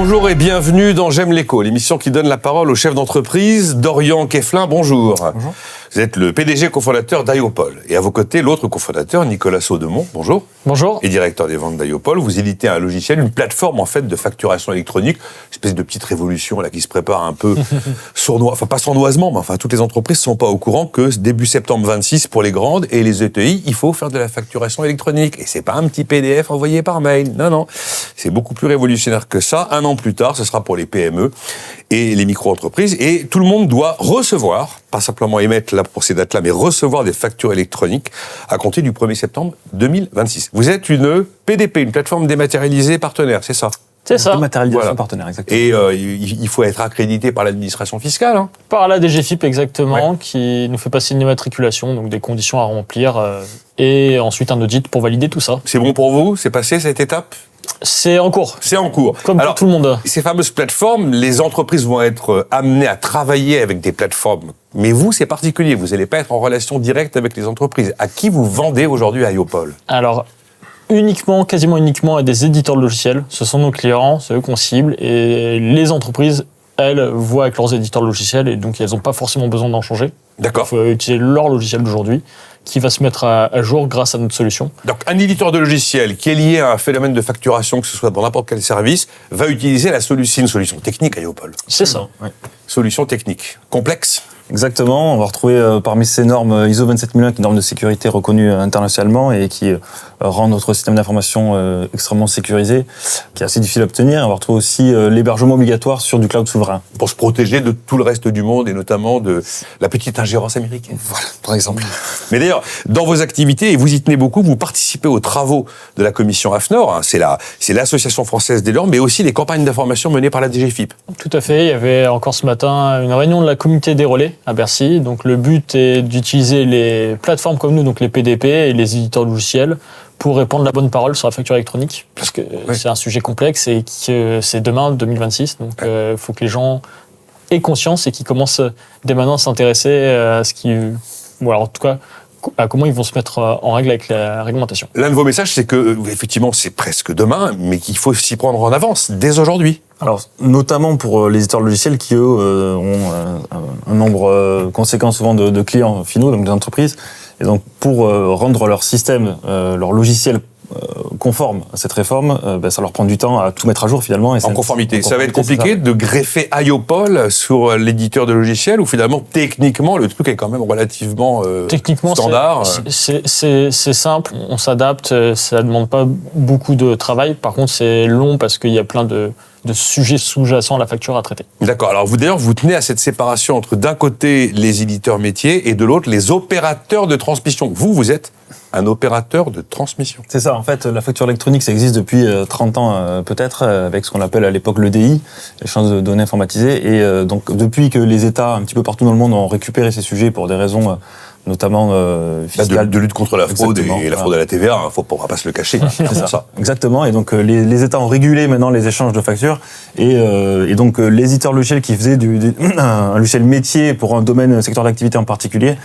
Bonjour et bienvenue dans J'aime l'écho, l'émission qui donne la parole au chef d'entreprise, Dorian Queflin. Bonjour. Bonjour. Vous êtes le PDG cofondateur d'IOPOL. Et à vos côtés, l'autre cofondateur, Nicolas Saudemont. Bonjour. Bonjour. Et directeur des ventes d'IOPOL. Vous éditez un logiciel, une plateforme en fait de facturation électronique, une espèce de petite révolution là qui se prépare un peu enfin pas sournoisement, mais enfin toutes les entreprises ne sont pas au courant que début septembre 26 pour les grandes et les ETI, il faut faire de la facturation électronique. Et c'est pas un petit PDF envoyé par mail. Non. C'est beaucoup plus révolutionnaire que ça. Un an plus tard, ce sera pour les PME et les micro-entreprises. Et tout le monde doit recevoir, pas simplement émettre là pour ces dates-là, mais recevoir des factures électroniques à compter du 1er septembre 2026. Vous êtes une PDP, une plateforme dématérialisée partenaire, c'est ça ? C'est ça. Dématérialisation partenaire, exactement. Et il faut être accrédité par l'administration fiscale. Hein. Par la DGFiP, exactement, qui nous fait passer une immatriculation, donc des conditions à remplir, et ensuite un audit pour valider tout ça. C'est bon pour vous ? C'est passé cette étape ? C'est en cours. C'est en cours. Comme pour tout le monde. Ces fameuses plateformes, les entreprises vont être amenées à travailler avec des plateformes. Mais vous, c'est particulier. Vous n'allez pas être en relation directe avec les entreprises. À qui vous vendez aujourd'hui IOPOL ? Alors, quasiment uniquement à des éditeurs de logiciels. Ce sont nos clients, c'est eux qu'on cible. Et les entreprises, elles, voient avec leurs éditeurs de logiciels et donc elles n'ont pas forcément besoin d'en changer. D'accord. Il faut utiliser leur logiciel d'aujourd'hui qui va se mettre à jour grâce à notre solution. Donc, un éditeur de logiciel qui est lié à un phénomène de facturation, que ce soit dans n'importe quel service, va utiliser une solution technique IOPOL. C'est ça. Ouais. Solution technique. Complexe ? Exactement, on va retrouver parmi ces normes ISO 27001, qui est une norme de sécurité reconnue internationalement et qui rend notre système d'information extrêmement sécurisé, qui est assez difficile à obtenir. On va retrouver aussi l'hébergement obligatoire sur du cloud souverain. Pour se protéger de tout le reste du monde et notamment de la petite ingérence américaine. Voilà, par exemple. Mais d'ailleurs, dans vos activités, et vous y tenez beaucoup, vous participez aux travaux de la commission AFNOR, hein, c'est l'association française des normes, mais aussi les campagnes d'information menées par la DGFiP. Tout à fait. Il y avait encore ce matin une réunion de la communauté des relais à Bercy. Donc le but est d'utiliser les plateformes comme nous, donc les PDP et les éditeurs de logiciels, pour répandre la bonne parole sur la facture électronique, parce que c'est un sujet complexe et que c'est demain, 2026. Donc il faut que les gens aient conscience et qu'ils commencent dès maintenant à s'intéresser à ce qui... Ou alors en tout cas, à comment ils vont se mettre en règle avec la réglementation. L'un de vos messages, c'est que, effectivement, c'est presque demain, mais qu'il faut s'y prendre en avance, dès aujourd'hui. Alors, notamment pour les éditeurs de logiciels qui, eux, ont un nombre conséquent souvent de clients finaux, donc des entreprises. Et donc, pour rendre leur système, leur logiciel conforme à cette réforme, ça leur prend du temps à tout mettre à jour finalement. Et En conformité. Ça va être compliqué de greffer IOPOL sur l'éditeur de logiciels ou finalement, techniquement, le truc est quand même relativement standard. C'est simple, on s'adapte, ça ne demande pas beaucoup de travail. Par contre, c'est long parce qu'il y a plein de sujets sous-jacents à la facture à traiter. D'accord. Alors, vous tenez à cette séparation entre d'un côté les éditeurs métiers et de l'autre les opérateurs de transmission. Vous êtes un opérateur de transmission. C'est ça, en fait, la facture électronique, ça existe depuis 30 ans peut-être, avec ce qu'on appelle à l'époque l'EDI, l'échange de données informatisées. Et donc, depuis que les États, un petit peu partout dans le monde, ont récupéré ces sujets pour des raisons notamment fiscales. De lutte contre la fraude et la fraude à la TVA, on va pas se le cacher. C'est ça. Exactement. Et donc, les États ont régulé maintenant les échanges de factures. Et donc, les éditeurs logiciels qui faisaient un logiciel métier pour un domaine, un secteur d'activité en particulier,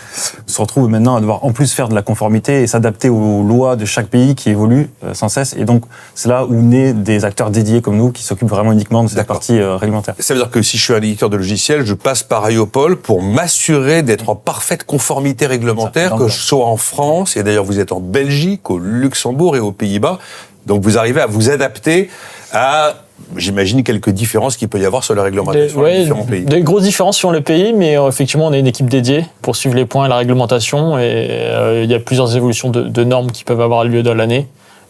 se retrouvent maintenant à devoir en plus faire de la conformité et s'adapter aux lois de chaque pays qui évoluent sans cesse. Et donc, c'est là où naissent des acteurs dédiés comme nous qui s'occupent vraiment uniquement de cette partie réglementaire. Ça veut dire que si je suis un éditeur de logiciel, je passe par IOPOL pour m'assurer d'être en parfaite conformité réglementaire, que je sois en France, et d'ailleurs vous êtes en Belgique, au Luxembourg et aux Pays-Bas. Donc vous arrivez à vous adapter à, j'imagine, quelques différences qu'il peut y avoir sur la réglementation dans les différents pays. Des grosses différences sur le pays, mais effectivement, on a une équipe dédiée pour suivre les points et la réglementation. Et il y a plusieurs évolutions de normes qui peuvent avoir lieu dans l'année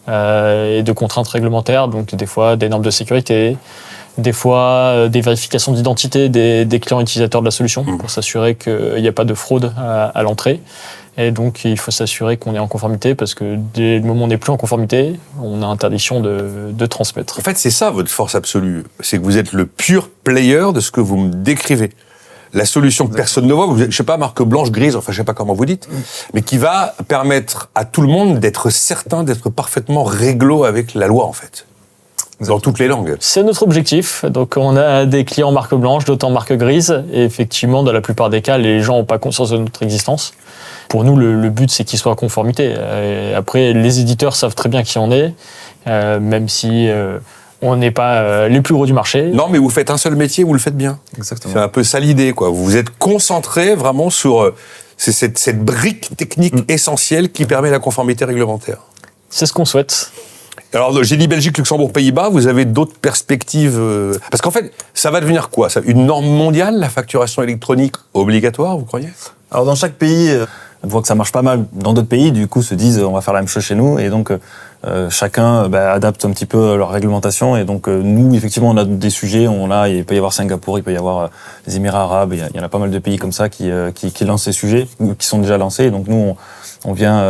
et de contraintes réglementaires. Donc, des fois, des normes de sécurité, des fois, des vérifications d'identité des clients utilisateurs de la solution pour s'assurer qu'il n'y a pas de fraude à l'entrée. Et donc, il faut s'assurer qu'on est en conformité parce que dès le moment où on n'est plus en conformité, on a interdiction de transmettre. En fait, c'est ça votre force absolue. C'est que vous êtes le pur player de ce que vous me décrivez. La solution que personne ne voit, je sais pas, marque blanche, grise, enfin je sais pas comment vous dites, mais qui va permettre à tout le monde d'être certain, d'être parfaitement réglo avec la loi en fait. Dans toutes les langues. C'est notre objectif. Donc, on a des clients marque blanche, d'autres en marque grise. Et effectivement, dans la plupart des cas, les gens n'ont pas conscience de notre existence. Pour nous, le but, c'est qu'ils soient en conformité. Et après, les éditeurs savent très bien qui on est, même si On n'est pas les plus gros du marché. Non, mais vous faites un seul métier, vous le faites bien. Exactement. C'est un peu ça l'idée, quoi. Vous êtes concentré vraiment sur c'est cette brique technique essentielle qui permet la conformité réglementaire. C'est ce qu'on souhaite. Alors, j'ai dit Belgique, Luxembourg, Pays-Bas. Vous avez d'autres perspectives parce qu'en fait, ça va devenir quoi ça, une norme mondiale, la facturation électronique obligatoire, vous croyez? Alors dans chaque pays, on voit que ça marche pas mal dans d'autres pays, du coup se disent on va faire la même chose chez nous, et donc chacun adapte un petit peu leur réglementation, et donc nous effectivement on a des sujets, il peut y avoir Singapour, il peut y avoir les Émirats arabes, il y en a pas mal de pays comme ça qui lancent ces sujets, ou qui sont déjà lancés, et donc nous on vient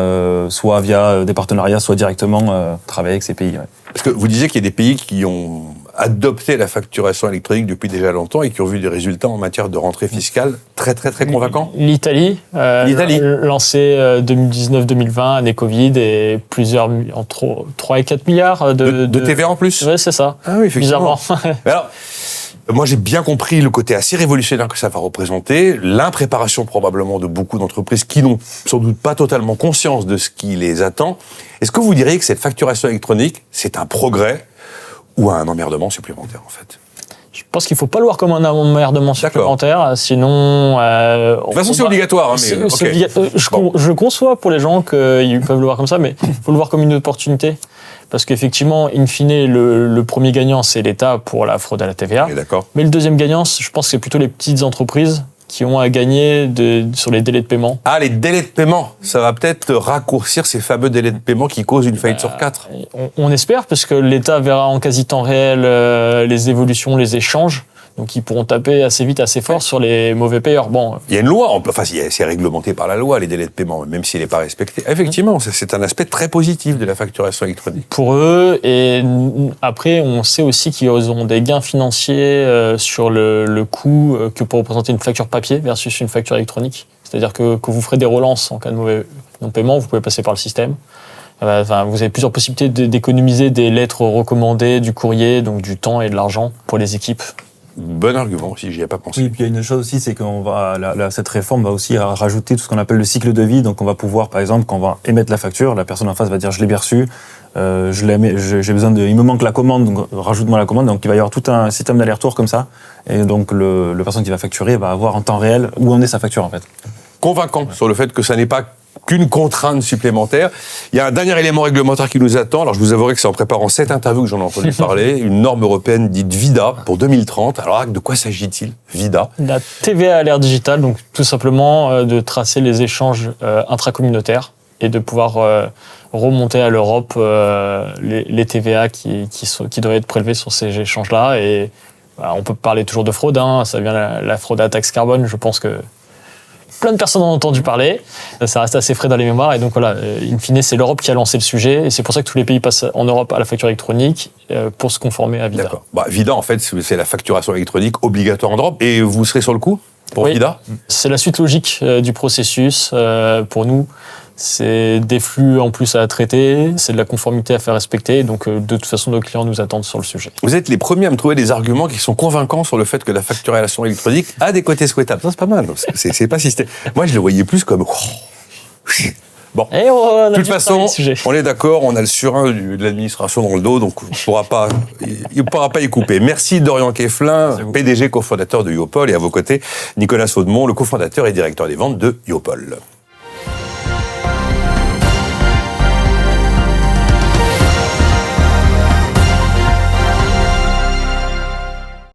soit via des partenariats, soit directement travailler avec ces pays. Ouais. Parce que vous disiez qu'il y a des pays qui ont adopté la facturation électronique depuis déjà longtemps et qui ont vu des résultats en matière de rentrée fiscale très très très convaincants. L'Italie, lancée 2019-2020, année Covid, et entre 3 et 4 milliards de TVA en plus. Oui, c'est ça. Ah oui, effectivement. Bizarrement. Mais alors, moi, j'ai bien compris le côté assez révolutionnaire que ça va représenter, l'impréparation probablement de beaucoup d'entreprises qui n'ont sans doute pas totalement conscience de ce qui les attend. Est-ce que vous diriez que cette facturation électronique, c'est un progrès ou un emmerdement supplémentaire, en fait? Je pense qu'il ne faut pas le voir comme un emmerdement supplémentaire, sinon... de toute façon, c'est obligatoire. Hein, mais, je conçois pour les gens qu'ils peuvent le voir comme ça, mais il faut le voir comme une opportunité. Parce qu'effectivement, in fine, le premier gagnant, c'est l'État pour la fraude à la TVA. Mais le deuxième gagnant, je pense que c'est plutôt les petites entreprises qui ont à gagner sur les délais de paiement. Ah, les délais de paiement, ça va peut-être raccourcir ces fameux délais de paiement qui causent une faillite sur 4. On espère, parce que l'État verra en quasi-temps réel les évolutions, les échanges. Donc ils pourront taper assez vite, assez fort sur les mauvais payeurs. Bon. Il y a une loi, enfin c'est réglementé par la loi, les délais de paiement, même s'il n'est pas respecté. Effectivement, c'est un aspect très positif de la facturation électronique. Pour eux, et après on sait aussi qu'ils auront des gains financiers sur le coût que peut représenter une facture papier versus une facture électronique. C'est-à-dire que vous ferez des relances en cas de mauvais non-paiement, vous pouvez passer par le système. Enfin, vous avez plusieurs possibilités d'économiser des lettres recommandées, du courrier, donc du temps et de l'argent pour les équipes. Bon argument aussi, j'y ai pas pensé. Oui, puis il y a une chose aussi, c'est qu'on cette réforme va aussi rajouter tout ce qu'on appelle le cycle de vie. Donc on va pouvoir, par exemple, quand on va émettre la facture, la personne en face va dire je l'ai bien reçu, j'ai besoin il me manque la commande, donc rajoute-moi la commande. Donc il va y avoir tout un système d'aller-retour comme ça, et donc le personne qui va facturer va avoir en temps réel où en est sa facture en fait. Convaincant sur le fait que ça n'est pas qu'une contrainte supplémentaire. Il y a un dernier élément réglementaire qui nous attend. Alors, je vous avouerai que c'est en préparant cette interview que j'en ai entendu parler. Une norme européenne dite VIDA pour 2030. Alors, de quoi s'agit-il, VIDA? La TVA à l'ère digitale, donc tout simplement de tracer les échanges intracommunautaires et de pouvoir remonter à l'Europe les TVA qui doivent être prélevés sur ces échanges-là. Et on peut parler toujours de fraude, hein. Ça vient la fraude à la taxe carbone. Je pense que plein de personnes en ont entendu parler, ça reste assez frais dans les mémoires, et donc voilà, in fine, c'est l'Europe qui a lancé le sujet, et c'est pour ça que tous les pays passent en Europe à la facture électronique pour se conformer à VIDA. D'accord. VIDA, en fait, c'est la facturation électronique obligatoire en Europe, et vous serez sur le coup pour VIDA? C'est la suite logique du processus. Pour nous, c'est des flux en plus à traiter, c'est de la conformité à faire respecter, donc de toute façon, nos clients nous attendent sur le sujet. Vous êtes les premiers à me trouver des arguments qui sont convaincants sur le fait que la facturation électronique a des côtés souhaitables. Ça, c'est pas mal. C'est pas systématique. Moi, je le voyais plus comme... Bon, de toute façon, on est d'accord, on a le surin de l'administration dans le dos, donc il ne pourra pas y couper. Merci Dorian Queflin, PDG, cofondateur de Yopol, et à vos côtés, Nicolas Saudemont, le cofondateur et directeur des ventes de Yopol.